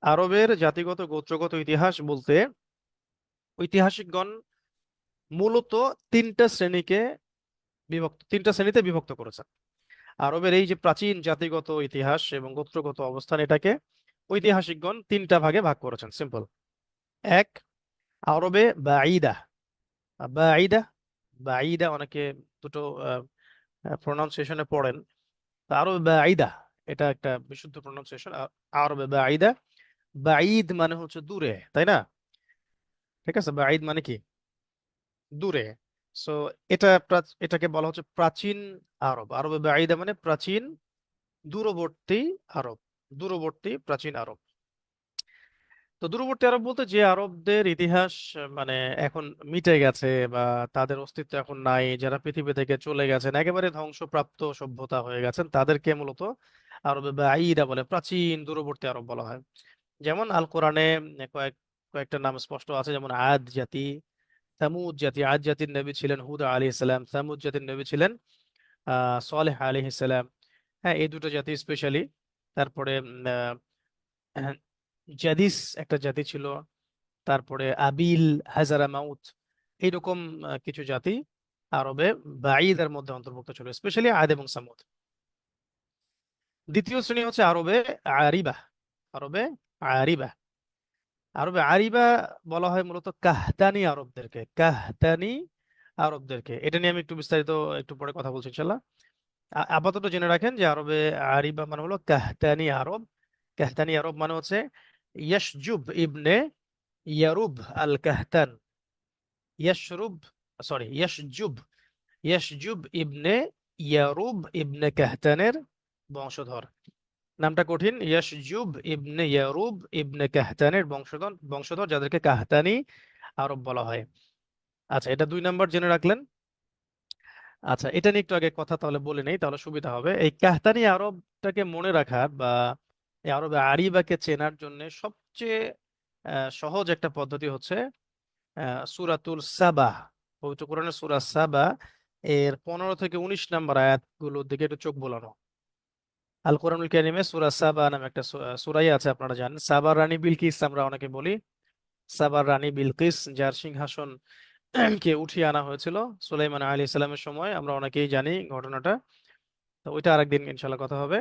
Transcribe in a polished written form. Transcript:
আরবের জাতিগত গোত্রগত ইতিহাস বলতে ঐতিহাসিকগণ মূলত তিনটা শ্রেণীতে বিভক্ত করেছেন। আরবের এই যে প্রাচীন জাতিগত ইতিহাস এবং গোত্রগত অবস্থান, এটাকে ঐতিহাসিকগণ তিনটা ভাগে ভাগ করেছেন। সিম্পল। এক, আরবে বাঈদা। বাঈদা, বাঈদা অনেকে দুটো প্রনাউন্সিয়েশনে পড়েন। তো আরবে বাঈদা এটা একটা বিশুদ্ধ প্রনাউন্সিয়েশন। আরবে বাঈদা, বাঈদ মানে হচ্ছে দূরে, তাই না? ঠিক আছে, বাঈদ মানে কি? দূরে। সো এটাকে বলা হচ্ছে প্রাচীন আরব। আরবে বাঈদা মানে প্রাচীন দূরবর্তী আরব, দূরবর্তী প্রাচীন আরব। তো দূরবর্তী আরব বলতে যে আরবদের ইতিহাস মানে এখন মিটে গেছে, বা তাদের অস্তিত্ব এখন নাই, যারা পৃথিবী থেকে চলে গেছেন, একেবারে ধ্বংসপ্রাপ্ত সভ্যতা হয়ে গেছেন, তাদেরকে মূলত আরবে বাঈদা বলে, প্রাচীন দূরবর্তী আরব বলা হয়। যেমন আল কোরআনে কয়েকটা নাম স্পষ্ট আছে, যেমন আদ জাতি, থামুদ জাতি। আদ জাতির নবী ছিলেন হুদ আলাইহিস সালাম, থামুদ জাতির নবী ছিলেন সালেহ আলাইহিস সালাম। হ্যাঁ, এই দুটো জাতি স্পেশালি। তারপরে আহ, জাদিস একটা জাতি ছিল। তারপরে আবিল, হাজারা মাউত, এইরকম কিছু জাতি আরবে বাঈদের মধ্যে অন্তর্ভুক্ত ছিল, স্পেশালি আদ এবং সামুদ। দ্বিতীয় শ্রেণী হচ্ছে আরবে আরিবা। আরবে আরিবা, আরবে আরিবা বলা হয় মূলত কাহতানি আরবদেরকে, কাহতানি আরবদেরকে। এটা নিয়ে আমি একটু বিস্তারিত একটু পরে কথা বলছি ইনশাল্লাহ। আপাতত জেনে রাখেন যে আরবে আরিবা মানে হলো কাহতানি আরব। কাহতানি আরব মানে হচ্ছে ইয়াশজুব ইবনে ইয়ারুব আল কাহতান। ইয়াশরুব, সরি, ইয়াশজুব, ইয়াশজুব ইবনে ইয়ারুব ইবনে কাহতানের বংশধর। নামটা কঠিন। ইয়াশজুব ইবনে ইয়ারুব ইবনে কাহতানের বংশধর, বংশধর যাদেরকে কাহতানি আরব বলা হয়। আচ্ছা, এটা 2 নাম্বার জেনে রাখলেন। আচ্ছা, এটা নিয়ে একটু আগে কথা তাহলে বলে নেই, তাহলে সুবিধা হবে। এই কাহতানি আরবটাকে মনে রাখার বা এই আরবে আরিবাকে চেনার জন্য সবচেয়ে সহজ একটা পদ্ধতি হচ্ছে সূরাতুল সাবা। পবিত্র কোরআনের সূরা সাবা এর 15 থেকে 19 নাম্বার আয়াতগুলোর দিকে একটু চোখ বোলানো। আল কোরআনুল কারীমে সূরা সাবা নামে একটা সূরাই আছে, আপনারা জানেন। সাবার রানী বিলকিস আমরা অনেকে বলি। সাবার রানী বিলকিস, যার সিংহাসন কে উঠিয়ে আনা হয়েছিল সুলাইমান আলাইহিস সালামের সময়, আমরা অনেকেই জানি ঘটনাটা। তো ওইটা আরেকদিন ইনশাল্লাহ কথা হবে।